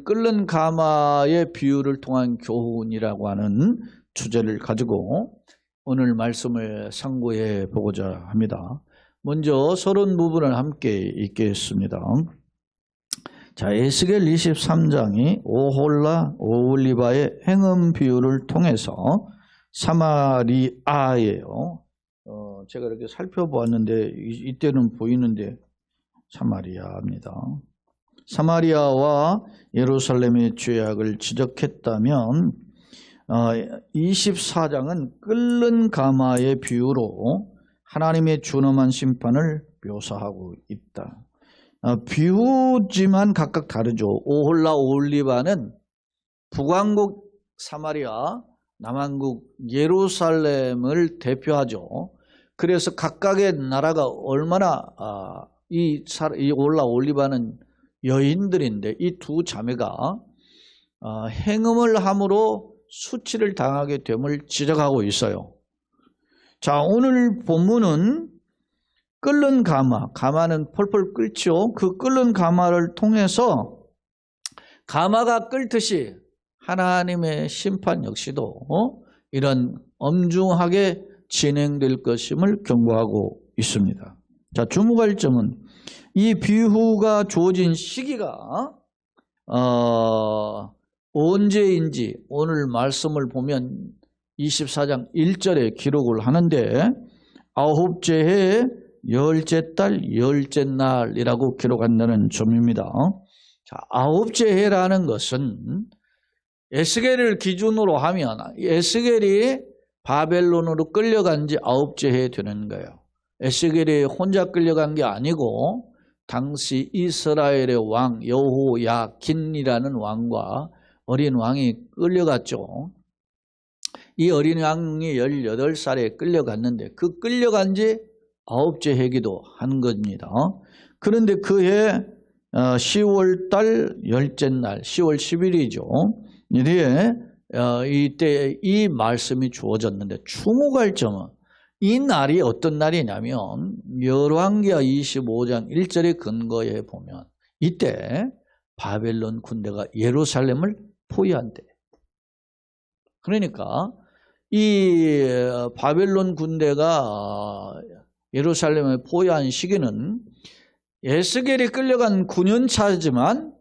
끓는 가마의 비유를 통한 교훈이라고 하는 주제를 가지고 오늘 말씀을 상고해 보고자 합니다. 먼저 서론 부분을 함께 읽겠습니다. 자, 에스겔 23장이 오홀라 오홀리바의 행음 비유를 통해서 사마리아예요. 제가 이렇게 살펴보았는데 이때는 보이는데 사마리아입니다. 사마리아와 예루살렘의 죄악을 지적했다면 24장은 끓는 가마의 비유로 하나님의 준엄한 심판을 묘사하고 있다. 비유지만 각각 다르죠. 오홀라 오홀리바는 북왕국 사마리아, 남왕국 예루살렘을 대표하죠. 그래서 각각의 나라가 얼마나 이 오홀라 오홀리바는 여인들인데 이 두 자매가 행음을 함으로 수치를 당하게 됨을 지적하고 있어요. 자, 오늘 본문은 끓는 가마, 가마는 펄펄 끓죠. 그 끓는 가마를 통해서 가마가 끓듯이 하나님의 심판 역시도 이런 엄중하게 진행될 것임을 경고하고 있습니다. 자, 주목할 점은 이 비유가 주어진 시기가 언제인지 오늘 말씀을 보면 24장 1절에 기록을 하는데 아홉째 해 열째 달 열째 날이라고 기록한다는 점입니다. 자, 아홉째 해라는 것은 에스겔을 기준으로 하면 에스겔이 바벨론으로 끌려간 지 아홉째 해 되는 거예요. 에스겔이 혼자 끌려간 게 아니고 당시 이스라엘의 왕 여호야긴이라는 왕과 어린 왕이 끌려갔죠. 이 어린 왕이 18살에 끌려갔는데 그 끌려간 지 아홉째 해기도 한 겁니다. 그런데 그해 10월 달 열째 날 10월 10일이죠. 이때 이 말씀이 주어졌는데 주목할 점은 이 날이 어떤 날이냐면 열왕기하 25장 1절의 근거에 보면 이때 바벨론 군대가 예루살렘을 포위한대. 그러니까 이 바벨론 군대가 예루살렘을 포위한 시기는 에스겔이 끌려간 9년 차지만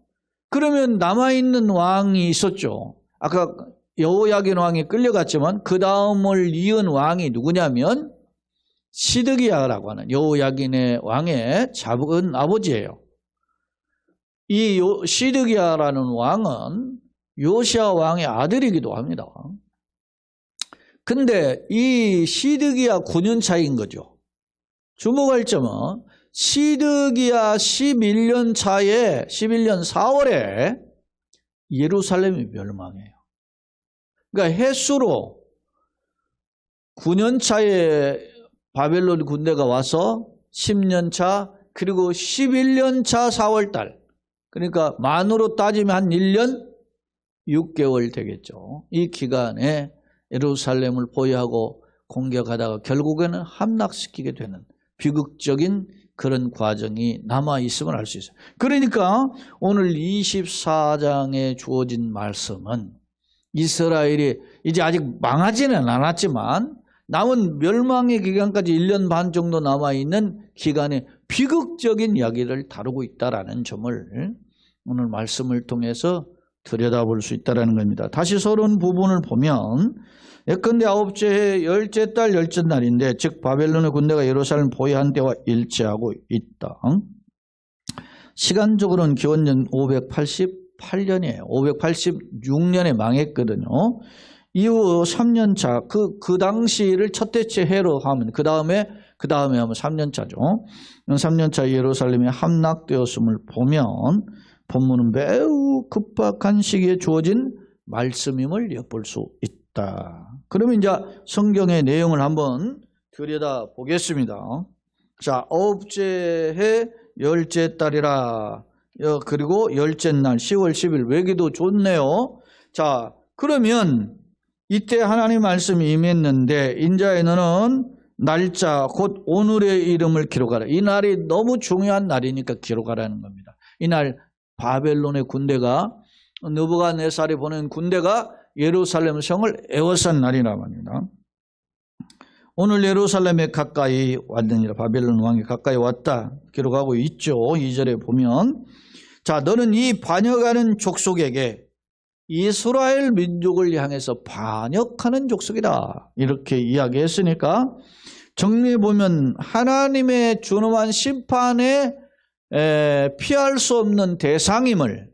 그러면 남아있는 왕이 있었죠. 아까 여호야긴 왕이 끌려갔지만 그 다음을 이은 왕이 누구냐면 시드기야라고 하는 여호야긴의 왕의 작은 아버지예요. 이 시드기야라는 왕은 요시야 왕의 아들이기도 합니다. 근데 이 시드기야 9년 차인 거죠. 주목할 점은 시드기야 11년 차에 11년 4월에 예루살렘이 멸망해요. 그러니까 횟수로 9년 차에 바벨론 군대가 와서 10년 차 그리고 11년 차 4월 달 그러니까 만으로 따지면 한 1년 6개월 되겠죠. 이 기간에 예루살렘을 포위하고 공격하다가 결국에는 함락시키게 되는 비극적인 그런 과정이 남아있음을 알 수 있어요. 그러니까 오늘 24장에 주어진 말씀은 이스라엘이 이제 아직 망하지는 않았지만 남은 멸망의 기간까지 1년 반 정도 남아있는 기간에 비극적인 이야기를 다루고 있다는 점을 오늘 말씀을 통해서 들여다볼 수 있다는 겁니다. 다시 서론 부분을 보면 예컨대 아홉째 해 열째 달 열째 날인데 즉 바벨론의 군대가 예루살렘 포위한 때와 일치하고 있다. 시간적으로는 기원전 588년이에요. 586년에 망했거든요. 이후 3년 차, 그 당시를 첫 대체 해로 하면, 그 다음에 하면 3년 차죠. 3년 차 예루살렘이 함락되었음을 보면, 본문은 매우 급박한 시기에 주어진 말씀임을 엿볼 수 있다. 그러면 이제 성경의 내용을 한번 들여다 보겠습니다. 자, 아홉째 해 열째 달이라, 그리고 열째 날 10월 10일 외기도 좋네요. 자, 그러면 이때 하나님 말씀이 임했는데 인자에는 날짜 곧 오늘의 이름을 기록하라. 이 날이 너무 중요한 날이니까 기록하라는 겁니다. 이날 바벨론의 군대가 느부갓네살이 보낸 군대가 예루살렘 성을 에워싼 날이라 말입니다. 오늘 예루살렘에 가까이 왔느니라. 바벨론 왕이 가까이 왔다 기록하고 있죠. 2절에 보면, 자, 너는 이 반역하는 족속에게 이스라엘 민족을 향해서 반역하는 족속이다 이렇게 이야기했으니까, 정리해 보면 하나님의 준엄한 심판에 피할 수 없는 대상임을,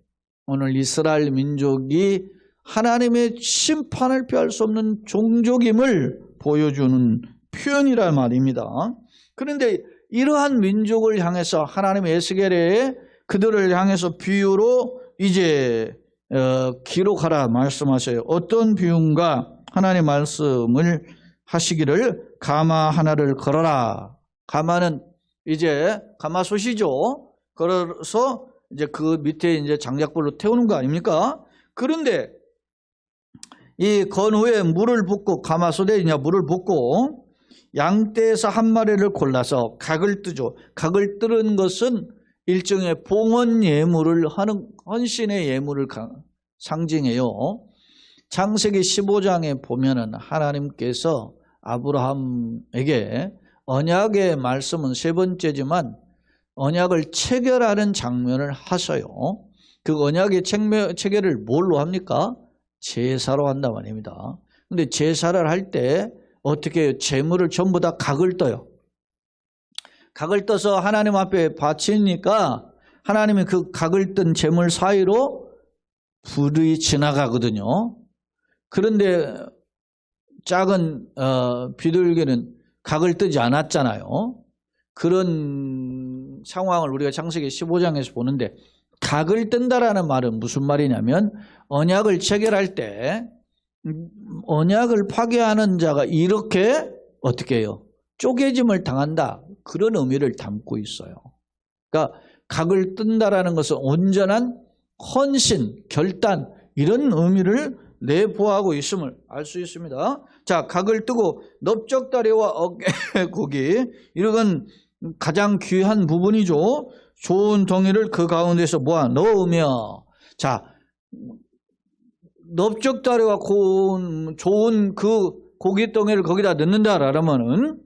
오늘 이스라엘 민족이 하나님의 심판을 피할 수 없는 종족임을 보여주는 표현이란 말입니다. 그런데 이러한 민족을 향해서 하나님 에스겔에 그들을 향해서 비유로 이제 기록하라 말씀하셔요. 어떤 비유인가? 하나님 말씀을 하시기를, 가마 하나를 걸어라. 가마는 이제 가마솥이죠. 걸어서 이제 그 밑에 이제 장작불로 태우는 거 아닙니까? 그런데 이 건 후에 물을 붓고, 가마솥에 이제 물을 붓고 양떼에서 한 마리를 골라서 각을 뜨죠. 각을 뜨는 것은 일종의 봉헌 예물을 하는, 헌신의 예물을 상징해요. 창세기 15장에 보면은 하나님께서 아브라함에게 언약의 말씀은 세 번째지만 언약을 체결하는 장면을 하셔요. 그 언약의 체결을 뭘로 합니까? 제사로 한단 말입니다. 근데 제사를 할 때 어떻게 해요? 제물을 전부 다 각을 떠요. 각을 떠서 하나님 앞에 바치니까 하나님이 그 각을 뜬 제물 사이로 불이 지나가거든요. 그런데 작은 비둘기는 각을 뜨지 않았잖아요. 그런 상황을 우리가 창세기 15장에서 보는데, 각을 뜬다라는 말은 무슨 말이냐면, 언약을 체결할 때 언약을 파괴하는 자가 이렇게 어떻게 해요? 쪼개짐을 당한다, 그런 의미를 담고 있어요. 그러니까 각을 뜬다라는 것은 온전한 헌신, 결단, 이런 의미를 내포하고 있음을 알 수 있습니다. 자, 각을 뜨고 넓적다리와 어깨고기, 이런 가장 귀한 부분이죠. 좋은 덩이를 그 가운데서 모아 넣으며, 자, 넓적다리와 좋은 그 고기 덩이를 거기다 넣는다라면은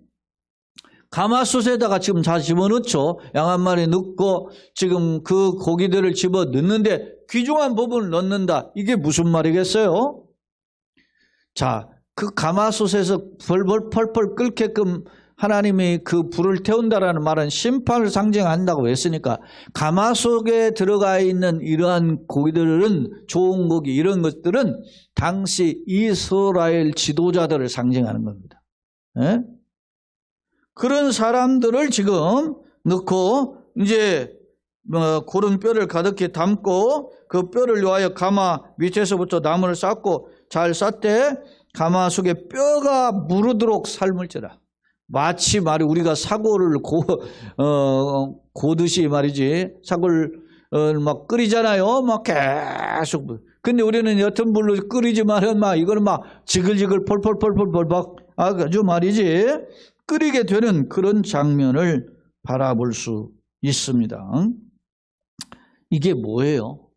가마솥에다가 지금 다 집어넣죠. 양 한 마리 넣고 지금 그 고기들을 집어 넣는데 귀중한 부분을 넣는다. 이게 무슨 말이겠어요? 자, 그 가마솥에서 펄펄 끓게끔 하나님이 그 불을 태운다라는 말은 심판을 상징한다고 했으니까, 가마솥에 들어가 있는 이러한 고기들은, 좋은 고기 이런 것들은 당시 이스라엘 지도자들을 상징하는 겁니다. 예? 그런 사람들을 지금 넣고 이제 고른 뼈를 가득히 담고 그 뼈를 위하여 가마 밑에서부터 나무를 쌓고 잘 쌓되 가마속에 뼈가 무르도록 삶을지라. 마치 우리가 사골을 고듯이 말이지, 사골 막 끓이잖아요. 막 계속. 근데 우리는 옅은 불로 끓이지만은 이걸 지글지글 펄펄펄펄 아주 말이지 끓이게 되는 그런 장면을 바라볼 수 있습니다. 이게 뭐예요?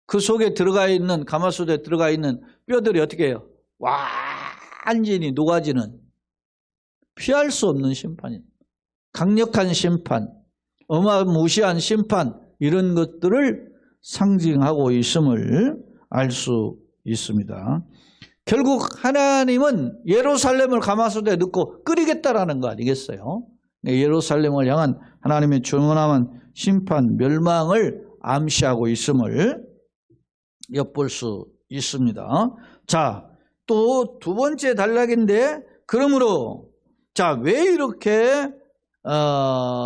그 속에 들어가 있는, 가마솥에 들어가 있는 뼈들이 어떻게 해요? 완전히 녹아지는, 피할 수 없는 심판입니다. 강력한 심판, 어마무시한 심판, 이런 것들을 상징하고 있음을 알 수 있습니다. 결국 하나님은 예루살렘을 가마솥에 넣고 끓이겠다라는 거 아니겠어요? 예루살렘을 향한 하나님의 정원함한 심판, 멸망을 암시하고 있음을 엿볼 수 있습니다. 자, 또 두 번째 단락인데, 그러므로 자, 왜 이렇게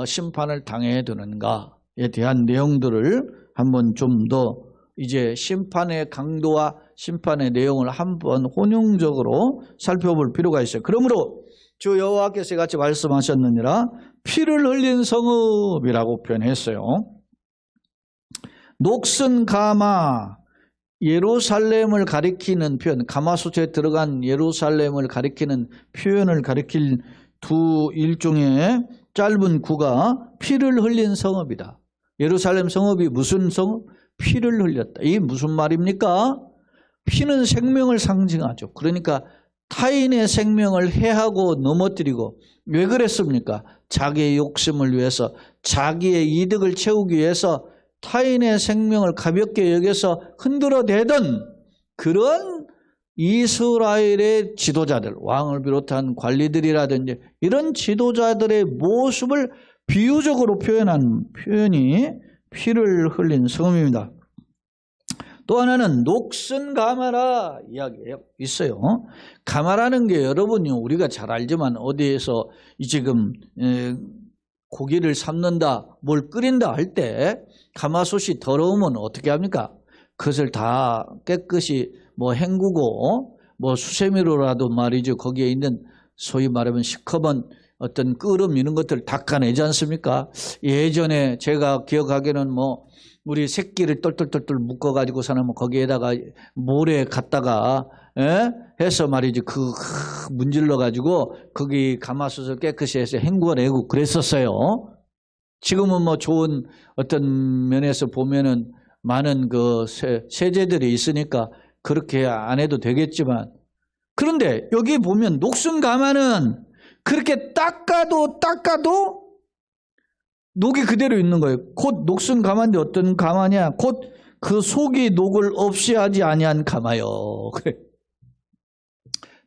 심판을 당해야 되는가에 대한 내용들을 한번 좀 더 이제 심판의 강도와 심판의 내용을 한번 혼용적으로 살펴볼 필요가 있어요. 그러므로 주 여호와께서 같이 말씀하셨느니라 피를 흘린 성읍이라고 표현했어요. 녹슨 가마, 예루살렘을 가리키는 표현, 가마솥에 들어간 예루살렘을 가리키는 표현을 가리킬 두 일종의 짧은 구가 피를 흘린 성읍이다. 예루살렘 성읍이 무슨 성읍? 피를 흘렸다. 이게 무슨 말입니까? 피는 생명을 상징하죠. 그러니까 타인의 생명을 해하고 넘어뜨리고 왜 그랬습니까? 자기의 욕심을 위해서, 자기의 이득을 채우기 위해서 타인의 생명을 가볍게 여겨서 흔들어대던 그런 이스라엘의 지도자들, 왕을 비롯한 관리들이라든지 이런 지도자들의 모습을 비유적으로 표현한 표현이 피를 흘린 성읍입니다. 또 하나는 녹슨 가마라 이야기가 있어요. 가마라는 게 여러분이 우리가 잘 알지만 어디에서 지금 고기를 삶는다, 뭘 끓인다 할 때 가마솥이 더러우면 어떻게 합니까? 그것을 다 깨끗이 헹구고 수세미로라도 말이죠. 거기에 있는 소위 말하면 시커먼 어떤 끓음 이런 것들을 닦아내지 않습니까? 예전에 제가 기억하기에는 우리 새끼를 똘똘똘똘 묶어가지고 사놓으면 거기에다가 모래 갖다가 해서 말이지 문질러가지고 거기 가마솥을 깨끗이 해서 헹궈내고 그랬었어요. 지금은 좋은 어떤 면에서 보면은 많은 그 세제들이 있으니까 그렇게 안 해도 되겠지만, 그런데 여기 보면 녹슨 가마는 그렇게 닦아도 녹이 그대로 있는 거예요. 곧 녹슨 가마인데 어떤 가마냐? 곧 그 속이 녹을 없이 하지 아니한 가마요. 그래.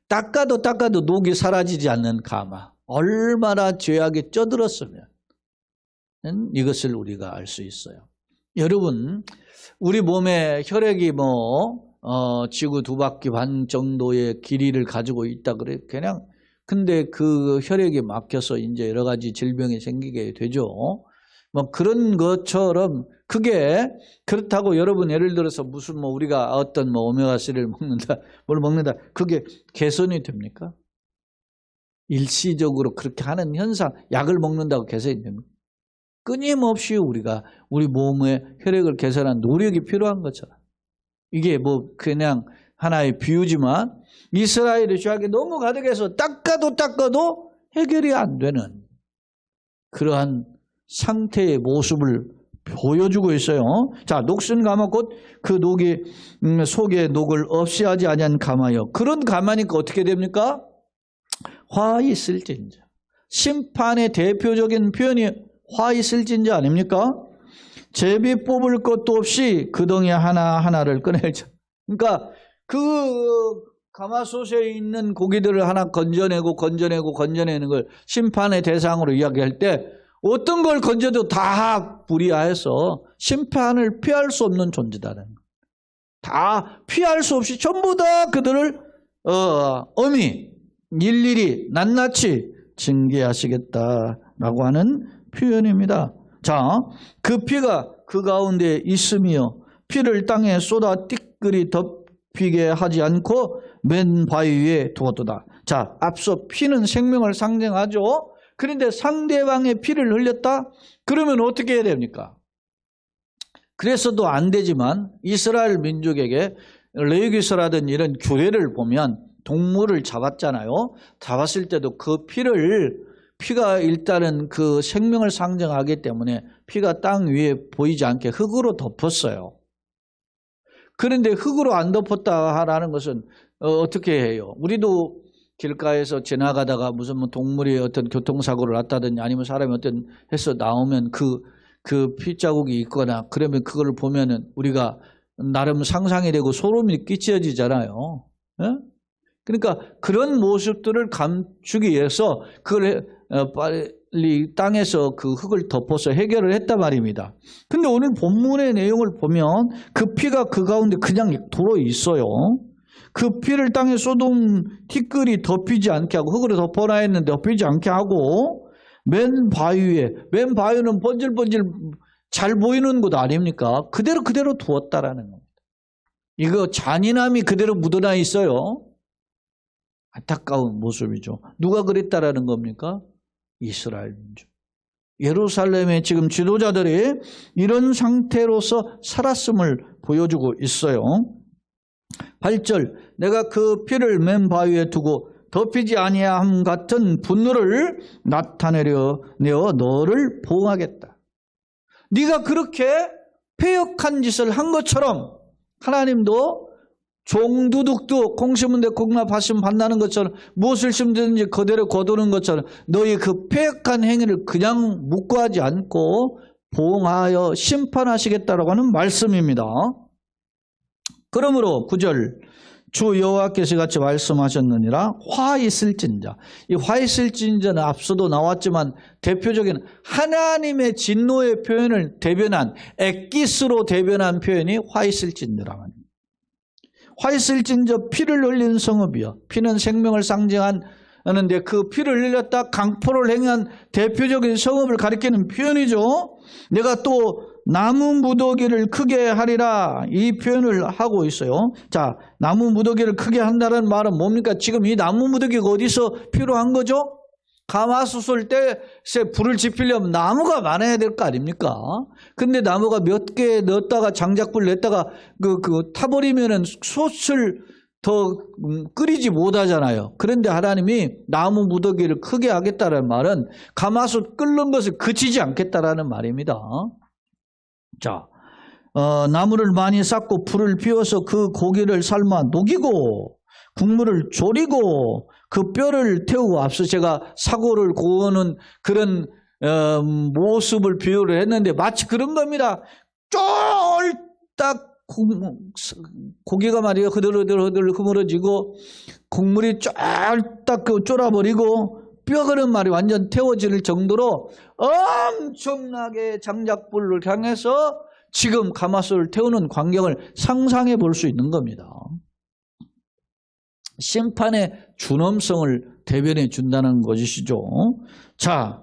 닦아도 녹이 사라지지 않는 가마. 얼마나 죄악에 쪄들었으면 이것을 우리가 알 수 있어요. 여러분, 우리 몸에 혈액이 지구 2바퀴 반 정도의 길이를 가지고 있다 그래. 그냥 근데 그 혈액이 막혀서 이제 여러 가지 질병이 생기게 되죠. 그런 것처럼 그게 그렇다고 여러분 예를 들어서 무슨 우리가 어떤 오메가3를 먹는다, 뭘 먹는다, 그게 개선이 됩니까? 일시적으로 그렇게 하는 현상, 약을 먹는다고 개선이 됩니까? 끊임없이 우리가 우리 몸의 혈액을 개선한 노력이 필요한 것처럼. 이게 그냥 하나의 비유지만 이스라엘의 죄악이 너무 가득해서 닦아도 해결이 안 되는 그러한 상태의 모습을 보여주고 있어요. 자, 녹슨 가마 곧 그 녹이 속에 녹을 없이 하지 아니한 가마여. 그런 가마니까 어떻게 됩니까? 화 있을진저. 심판의 대표적인 표현이 화 있을진저 아닙니까? 제비 뽑을 것도 없이 그 덩이 하나하나를 꺼내자. 그러니까 그 가마솥에 있는 고기들을 하나 건져내는 걸 심판의 대상으로 이야기할 때 어떤 걸 건져도 다 불이하여서 심판을 피할 수 없는 존재다는 것. 다 피할 수 없이 전부 다 그들을 엄히 일일이 낱낱이 징계하시겠다라고 하는 표현입니다. 자, 그 피가 그 가운데 있으며 피를 땅에 쏟아 띠끌이 덮이게 하지 않고 맨 바위 위에 두었도다. 자, 앞서 피는 생명을 상징하죠. 그런데 상대방의 피를 흘렸다? 그러면 어떻게 해야 됩니까? 그래서도 안 되지만 이스라엘 민족에게 레위기서라든 이런 규례를 보면 동물을 잡았잖아요. 잡았을 때도 그 피가 일단은 그 생명을 상징하기 때문에 피가 땅 위에 보이지 않게 흙으로 덮었어요. 그런데 흙으로 안 덮었다라는 것은 어떻게 해요? 우리도 길가에서 지나가다가 무슨 동물이 어떤 교통사고를 났다든지 아니면 사람이 해서 나오면 그 피자국이 있거나 그러면 그걸 보면은 우리가 나름 상상이 되고 소름이 끼쳐지잖아요. 예? 그러니까 그런 모습들을 감추기 위해서 그걸 빨리 땅에서 그 흙을 덮어서 해결을 했단 말입니다. 근데 오늘 본문의 내용을 보면 그 피가 그 가운데 그냥 들어 있어요. 그 피를 땅에 쏟은 티끌이 덮이지 않게 하고 흙으로 덮어놔야 했는데 덮이지 않게 하고 맨 바위는 번질번질 잘 보이는 곳 아닙니까? 그대로 두었다라는 겁니다. 이거 잔인함이 그대로 묻어나 있어요. 안타까운 모습이죠. 누가 그랬다라는 겁니까? 이스라엘 민족. 예루살렘의 지금 지도자들이 이런 상태로서 살았음을 보여주고 있어요. 8절, 내가 그 피를 맨 바위에 두고 덮이지 아니함 같은 분노를 나타내어 너를 보응하겠다. 네가 그렇게 패역한 짓을 한 것처럼 하나님도 종두둑도 공시문대 공납하시면 받는 것처럼 무엇을 심든지 그대로 거두는 것처럼 너희 그 패역한 행위를 그냥 묵고하지 않고 보응하여 심판하시겠다라고 하는 말씀입니다. 그러므로 9절 주 여호와께서 같이 말씀하셨느니라 화 있을진자. 이 화 있을진자는 앞서도 나왔지만 대표적인 하나님의 진노의 표현을 대변한 엑기스로 대변한 표현이 화 있을진자라고 합니다. 화 있을진저 피를 흘린 성읍이요. 피는 생명을 상징하는데 그 피를 흘렸다 강포를 행한 대표적인 성읍을 가리키는 표현이죠. 내가 또 나무 무더기를 크게 하리라 이 표현을 하고 있어요. 자, 나무 무더기를 크게 한다는 말은 뭡니까? 지금 이 나무 무더기가 어디서 필요한 거죠? 가마솥을 때 불을 지피려면 나무가 많아야 될 거 아닙니까? 근데 나무가 몇 개 넣었다가 장작불 냈다가 타버리면은 솥을 더 끓이지 못하잖아요. 그런데 하나님이 나무 무더기를 크게 하겠다는 말은 가마솥 끓는 것을 그치지 않겠다라는 말입니다. 자, 나무를 많이 쌓고 불을 피워서 그 고기를 삶아 녹이고 국물을 졸이고 그 뼈를 태우고 앞서 제가 사고를 구우는 그런 모습을 비유를 했는데 마치 그런 겁니다. 쫄딱 고기가 말이에요. 흐들흐들 흐물어지고 국물이 쫄딱 쫄아버리고 뼈가는 말이 완전 태워질 정도로 엄청나게 장작불을 향해서 지금 가마솥을 태우는 광경을 상상해 볼 수 있는 겁니다. 심판의 준엄성을 대변해 준다는 것이시죠. 자,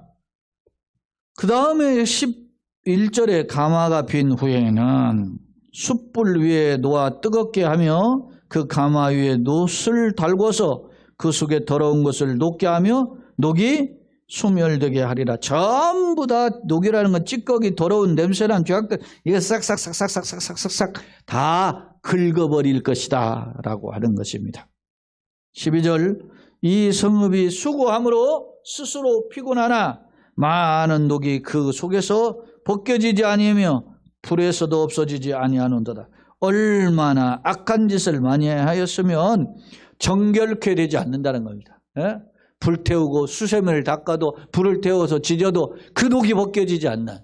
그 다음에 11절에 가마가 빈 후에는 숯불 위에 놓아 뜨겁게 하며 그 가마 위에 놋을 달궈서 그 속에 더러운 것을 녹게 하며 녹이 소멸되게 하리라. 전부 다 녹이라는 건 찌꺼기 더러운 냄새난 죄악들 이거 싹싹싹싹싹싹싹 다 긁어버릴 것이다 라고 하는 것입니다. 12절 이 성읍이 수고함으로 스스로 피곤하나 많은 녹이 그 속에서 벗겨지지 아니하며 불에서도 없어지지 아니하는도다. 얼마나 악한 짓을 많이 하였으면 정결케 되지 않는다는 겁니다. 예? 불 태우고 수세미를 닦아도 불을 태워서 지져도 그 녹이 벗겨지지 않는.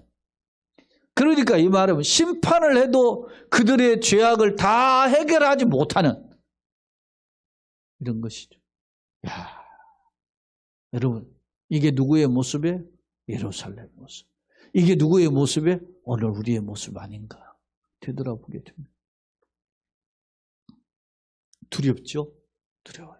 그러니까 이 말은 심판을 해도 그들의 죄악을 다 해결하지 못하는 이런 것이죠. 야, 여러분 이게 누구의 모습이에요? 예루살렘 모습. 이게 누구의 모습이에요? 오늘 우리의 모습 아닌가 되돌아보게 됩니다. 두렵죠? 두려워요.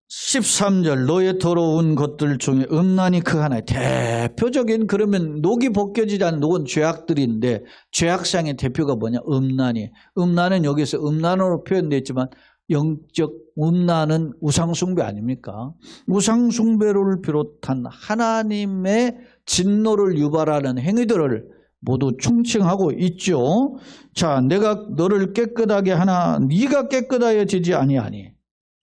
13절 너의 더러운 것들 중에 음란이 그 하나에 대표적인 그러면 녹이 벗겨지지 않는 녹은 죄악들인데 죄악상의 대표가 뭐냐? 음란이. 음란은 여기서 음란으로 표현되어 있지만 영적 음란은 우상숭배 아닙니까? 우상숭배를 비롯한 하나님의 진노를 유발하는 행위들을 모두 총칭하고 있죠. 자, 내가 너를 깨끗하게 하나 네가 깨끗하여지지 아니하니.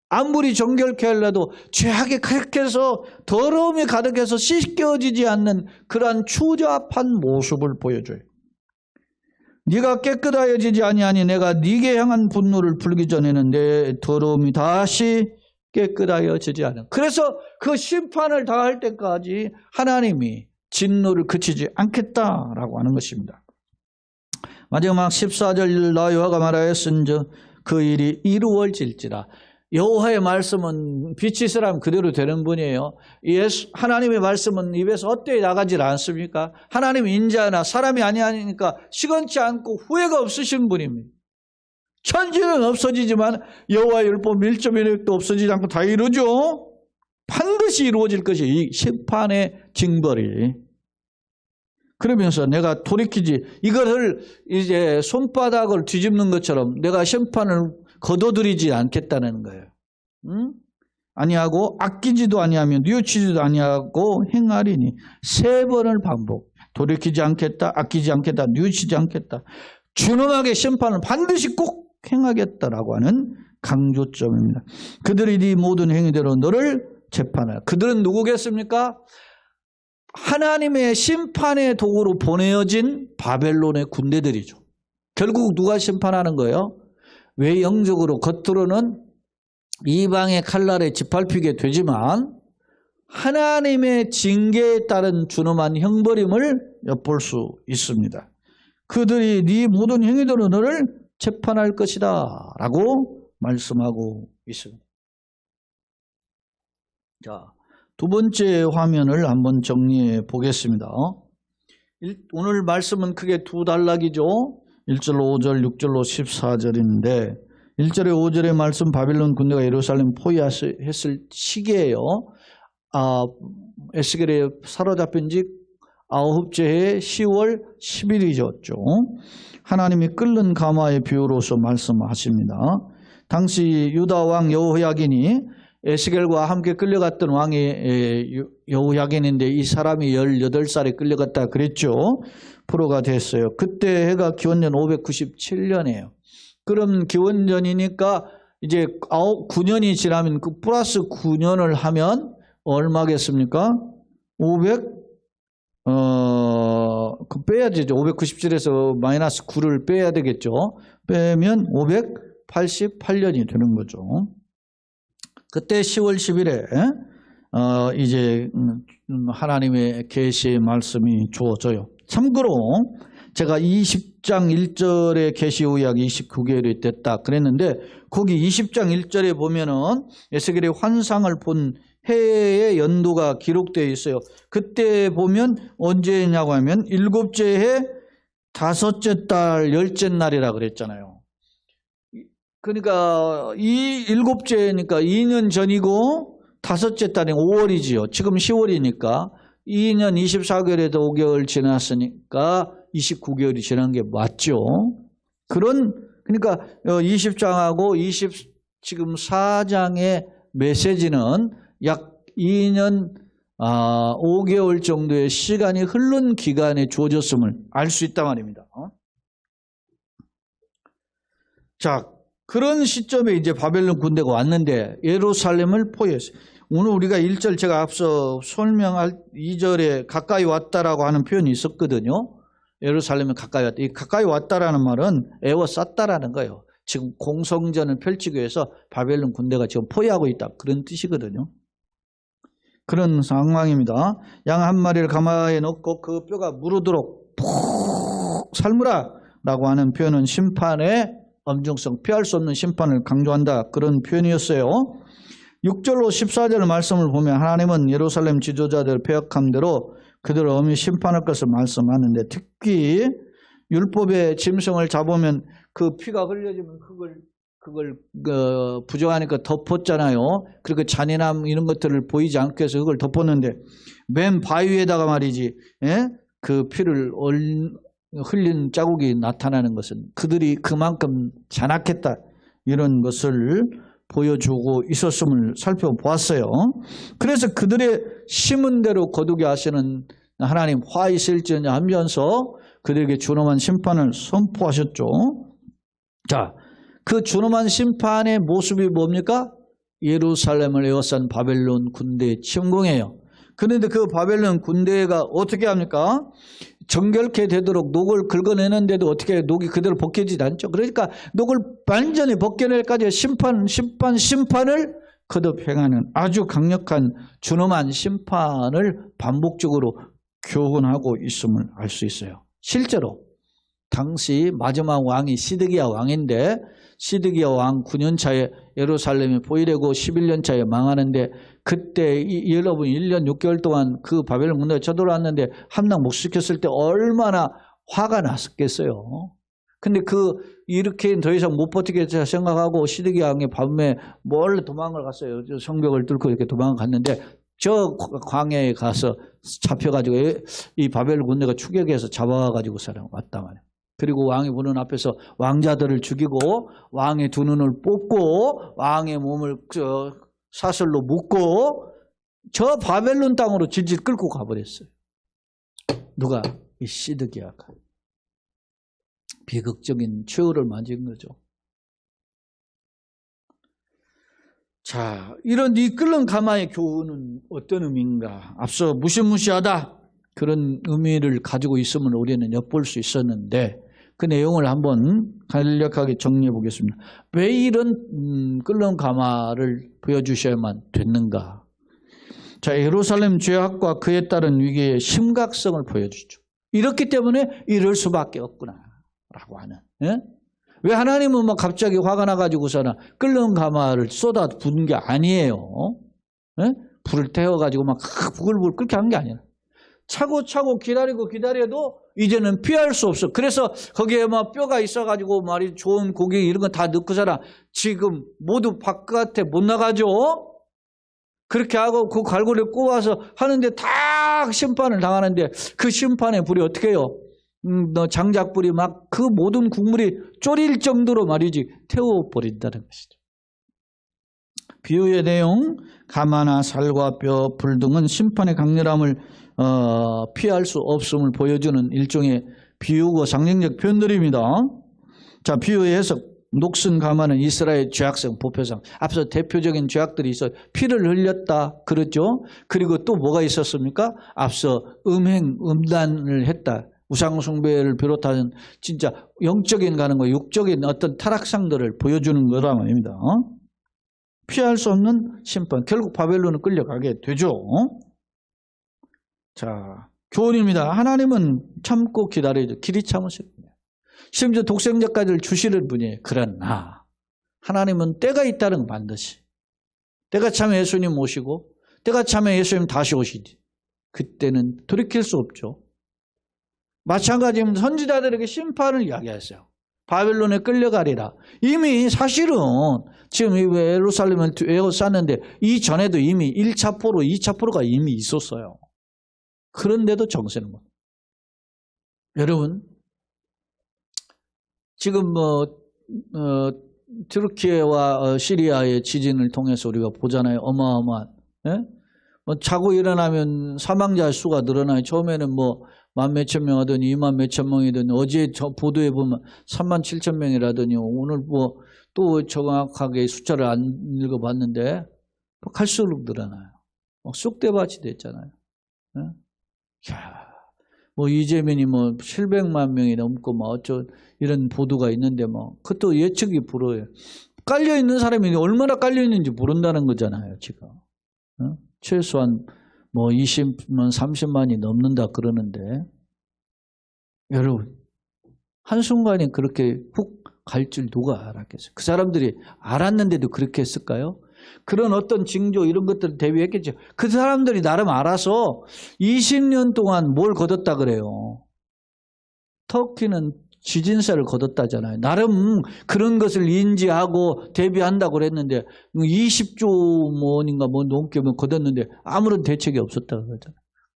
아무리 정결케 하려도 죄악이 가득해서 더러움이 가득해서 씻겨지지 않는 그러한 추잡한 모습을 보여줘요. 네가 깨끗하여지지 아니하니 내가 네게 향한 분노를 풀기 전에는 내 더러움이 다시 깨끗하여지지 않아. 그래서 그 심판을 다할 때까지 하나님이 진노를 그치지 않겠다라고 하는 것입니다. 마지막 14절 나 여호와가 말하였은즉 그 일이 이루어질지라. 여호와의 말씀은 빛이 있으라면 그대로 되는 분이에요. 하나님의 말씀은 입에서 헛되이 나가질 않습니까? 하나님 인자나 사람이 아니니까 시건치 않고 후회가 없으신 분입니다. 천지는 없어지지만 여호와의 율법 1.1획도 없어지지 않고 다 이루죠. 반드시 이루어질 것이 이 심판의 징벌이. 그러면서 내가 돌이키지 이것을 이제 손바닥을 뒤집는 것처럼 내가 심판을 거둬들이지 않겠다는 거예요. 아니하고 아끼지도 아니하며 뉘우치지도 아니하고 행하리니 3번을 반복. 돌이키지 않겠다, 아끼지 않겠다, 뉘우치지 않겠다. 준엄하게 심판을 반드시 꼭 행하겠다라고 하는 강조점입니다. 그들이 네 모든 행위대로 너를 재판하라. 그들은 누구겠습니까? 하나님의 심판의 도구로 보내어진 바벨론의 군대들이죠. 결국 누가 심판하는 거예요? 외형적으로 겉으로는 이방의 칼날에 짓밟히게 되지만 하나님의 징계에 따른 준엄한 형벌임을 엿볼 수 있습니다. 그들이 네 모든 행위대로 너를 재판할 것이다 라고 말씀하고 있습니다. 자, 두 번째 화면을 한번 정리해 보겠습니다. 오늘 말씀은 크게 두 단락이죠. 1절, 5절, 6절로 14절인데 1절에 5절의 말씀 바벨론 군대가 예루살렘 포위했을 시기예요. 에스겔에 사로잡힌 지 9째 해 10월 10일이었죠. 하나님이 끓는 가마의 비유로서 말씀하십니다. 당시 유다 왕 여호야긴이 에스겔과 함께 끌려갔던 왕이 여호야긴인데 이 사람이 18살에 끌려갔다 그랬죠. 포로가 됐어요. 그때 해가 기원전 597년이에요. 그럼 기원전이니까 이제 9년이 지나면 그 플러스 9년을 하면 얼마겠습니까? 그 빼야 되죠. 597에서 마이너스 9를 빼야 되겠죠. 빼면 588년이 되는 거죠. 그때 10월 10일에 이제 하나님의 계시의 말씀이 주어져요. 참고로 제가 20장 1절에 계시 후약이 29개월이 됐다 그랬는데 거기 20장 1절에 보면은 에스겔의 환상을 본 해의 연도가 기록되어 있어요. 그때 보면 언제냐고 하면 7째 해 5째 달 10째 날이라 그랬잖아요. 그러니까 이 7째니까 2년 전이고 5째 달이 5월이지요. 지금 10월이니까 2년 24개월에도 5개월 지났으니까 29개월이 지난 게 맞죠. 그러니까 20장하고 지금 4장의 메시지는 약 2년 5개월 정도의 시간이 흐른 기간에 주어졌음을 알 수 있단 말입니다. 자, 그런 시점에 이제 바벨론 군대가 왔는데 예루살렘을 포위했어요. 오늘 우리가 1절 제가 앞서 설명할 2절에 가까이 왔다라고 하는 표현이 있었거든요. 예루살렘에 가까이 왔다. 이 가까이 왔다라는 말은 에워쌌다라는 거예요. 지금 공성전을 펼치기 위해서 바벨론 군대가 지금 포위하고 있다. 그런 뜻이거든요. 그런 상황입니다. 양 한 마리를 가마에 넣고 그 뼈가 무르도록 푹 삶으라 라고 하는 표현은 심판의 엄중성, 피할 수 없는 심판을 강조한다. 그런 표현이었어요. 6절로 14절 말씀을 보면 하나님은 예루살렘 지도자들 패역함대로 그들을 엄히 심판할 것을 말씀하는데 특히 율법의 짐승을 잡으면 그 피가 흘려지면 그걸 부정하니까 덮었잖아요. 그리고 잔인함 이런 것들을 보이지 않게 해서 그걸 덮었는데 맨 바위에다가 말이지 그 피를 흘린 자국이 나타나는 것은 그들이 그만큼 잔악했다 이런 것을 보여주고 있었음을 살펴보았어요. 그래서 그들의 심은 대로 거두게 하시는 하나님 화 있을지언정 하면서 그들에게 준엄한 심판을 선포하셨죠. 자, 그 준엄한 심판의 모습이 뭡니까? 예루살렘을 에워싼 바벨론 군대의 침공이에요. 그런데 그 바벨론 군대가 어떻게 합니까? 정결케 되도록 녹을 긁어내는데도 어떻게 녹이 그대로 벗겨지지 않죠. 그러니까 녹을 완전히 벗겨낼까지 심판을 거듭 행하는 아주 강력한 준엄한 심판을 반복적으로 교훈하고 있음을 알 수 있어요. 실제로 당시 마지막 왕이 시드기야 왕인데 시드기야 왕 9년 차에 예루살렘이 포위되고 11년 차에 망하는데 그때 여러분 1년 6개월 동안 그 바벨론 군대가 쳐들어왔는데 함락 못 시켰을 때 얼마나 화가 났었겠어요. 근데 이렇게 더 이상 못 버티겠다 생각하고 시드기야 왕이 밤에 몰래 도망을 갔어요. 성벽을 뚫고 이렇게 도망을 갔는데 저 광야에 가서 잡혀가지고 이 바벨론 군대가 추격해서 잡아가지고 사람 왔단 말이에요. 그리고 왕이 보는 앞에서 왕자들을 죽이고 왕의 두 눈을 뽑고 왕의 몸을 사슬로 묶고 저 바벨론 땅으로 질질 끌고 가버렸어요. 누가? 이 시드기야가. 비극적인 최후를 맞은 거죠. 자, 이런 이 끓는 가마의 교훈은 어떤 의미인가? 앞서 무시무시하다, 그런 의미를 가지고 있음을 우리는 엿볼 수 있었는데 그 내용을 한번 간략하게 정리해 보겠습니다. 왜 이런 끓는 가마를 보여주셔야만 됐는가? 자, 예루살렘 죄악과 그에 따른 위기의 심각성을 보여주죠. 이렇기 때문에 이럴 수밖에 없구나라고 하는. 예? 왜 하나님은 뭐 갑자기 화가 나가지고서는 끓는 가마를 쏟아 부은 게 아니에요. 예? 불을 태워가지고 막 부글부글 끓게 한 게 아니라 차고차고 기다려도 이제는 피할 수 없어. 그래서 거기에 막 뼈가 있어가지고 말이 좋은 고기 이런 거 다 넣고서는 지금 모두 바깥에 못 나가죠. 그렇게 하고 그 갈고리를 꼬아서 하는데 다 심판을 당하는데 그 심판의 불이 어떻게 해요? 장작불이 막 그 모든 국물이 졸일 정도로 말이지 태워버린다는 것이죠. 비유의 내용, 가마나 살과 뼈, 불 등은 심판의 강렬함을 피할 수 없음을 보여주는 일종의 비유고 상징적 표현들입니다. 자, 비유의 해석. 녹슨 가마는 이스라엘 죄악성, 보표상. 앞서 대표적인 죄악들이 있어요. 피를 흘렸다. 그렇죠? 그리고 또 뭐가 있었습니까? 앞서 음란을 했다. 우상숭배를 비롯하는 진짜 영적인 가는 거, 육적인 어떤 타락상들을 보여주는 거란 말입니다. 피할 수 없는 심판. 결국 바벨론은 끌려가게 되죠. 자, 교훈입니다. 하나님은 참고 기다려야죠. 길이 참으십니다. 심지어 독생자까지를 주시는 분이에요. 그러나 하나님은 때가 있다는 거 반드시. 때가 차면 예수님 모시고 때가 차면 예수님 다시 오시지. 그때는 돌이킬 수 없죠. 마찬가지로 선지자들에게 심판을 이야기했어요. 바벨론에 끌려가리라. 이미 사실은 지금 예루살렘을 에워쌌는데 이전에도 이미 1차 포로, 2차 포로가 이미 있었어요. 그런데도 정세는 뭐. 여러분, 지금 튀르키예와 시리아의 지진을 통해서 우리가 보잖아요. 어마어마한. 예? 자고 일어나면 사망자 수가 늘어나요. 처음에는 뭐 10,000몇천 명 하더니 20,000몇천 명이더니 어제 저 보도에 보면 37,000 명이라더니 오늘 뭐 또 정확하게 숫자를 안 읽어봤는데 갈수록 늘어나요. 쑥대밭이 됐잖아요. 예? 뭐 이재민이 뭐 700만 명이 넘고 뭐 어쩌 이런 보도가 있는데 뭐 그것도 예측이 불어요. 깔려 있는 사람이 얼마나 깔려 있는지 모른다는 거잖아요, 지금. 어? 최소한 뭐 20만, 30만이 넘는다 그러는데 여러분 한순간에 그렇게 훅 갈 줄 누가 알았겠어요? 그 사람들이 알았는데도 그렇게 했을까요? 그런 어떤 징조 이런 것들을 대비했겠죠. 그 사람들이 나름 알아서 20년 동안 뭘 거뒀다 그래요. 터키는 지진세를 거뒀다잖아요. 나름 그런 것을 인지하고 대비한다고 그랬는데 20조 원인가 뭐 넘게 거뒀는데 아무런 대책이 없었다고 그러잖아요.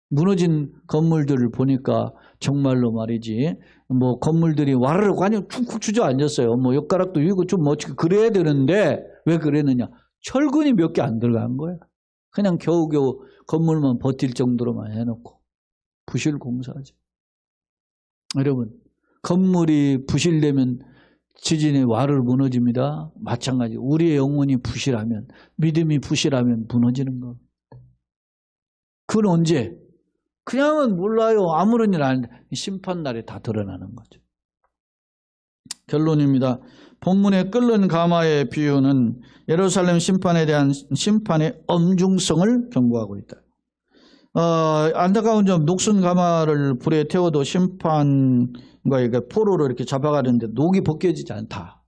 무너진 건물들을 보니까 정말로 말이지 뭐 건물들이 와르르 완전 툭툭 주저앉았어요. 뭐 엿가락도 위고 좀 멋지게 그래야 되는데 왜 그랬느냐? 철근이 몇 개 안 들어간 거야. 그냥 겨우겨우 건물만 버틸 정도로만 해놓고 부실 공사하지. 여러분 건물이 부실되면 지진에 와르르 무너집니다. 마찬가지 우리의 영혼이 부실하면 믿음이 부실하면 무너지는 거. 그건 언제? 그냥은 몰라요. 아무런 일 안 했는데 심판날에 다 드러나는 거죠. 결론입니다. 본문의 끓는 가마의 비유는 예루살렘 심판에 대한 심판의 엄중성을 경고하고 있다. 안타까운 점 녹슨 가마를 불에 태워도 심판과 포로로 이렇게 잡아가는데 녹이 벗겨지지 않다.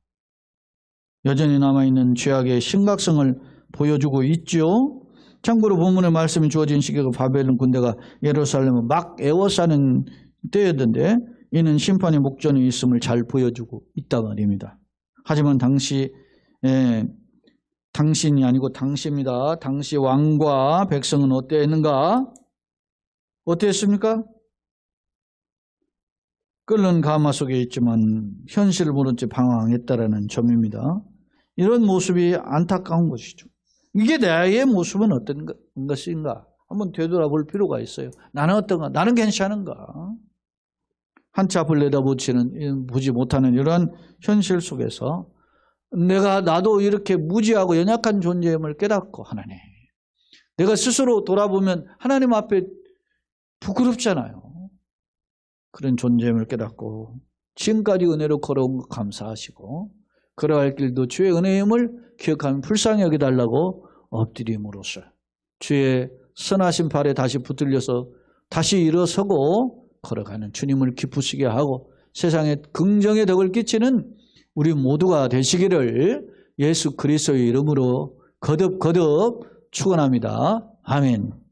여전히 남아있는 죄악의 심각성을 보여주고 있죠. 참고로 본문의 말씀이 주어진 시기가 바벨론 군대가 예루살렘을 막 에워싸는 때였는데 이는 심판의 목전에 있음을 잘 보여주고 있단 말입니다. 하지만 당신이 아니고 당시입니다. 당시 왕과 백성은 어땠는가? 어땠습니까? 끓는 가마 속에 있지만 현실을 모른 채 방황했다라는 점입니다. 이런 모습이 안타까운 것이죠. 이게 나의 모습은 어떤 것인가? 한번 되돌아볼 필요가 있어요. 나는 어떤가? 나는 괜찮은가? 한치 앞을 내다보지 못하는 이런 현실 속에서 나도 이렇게 무지하고 연약한 존재임을 깨닫고 하나님. 내가 스스로 돌아보면 하나님 앞에 부끄럽잖아요. 그런 존재임을 깨닫고 지금까지 은혜로 걸어온 것 감사하시고 걸어갈 길도 주의 은혜임을 기억하면 불쌍히 여겨달라고 엎드림으로써 주의 선하신 발에 다시 붙들려서 다시 일어서고 걸어가는 주님을 기쁘시게 하고 세상에 긍정의 덕을 끼치는 우리 모두가 되시기를 예수 그리스도의 이름으로 거듭 축원합니다. 아멘.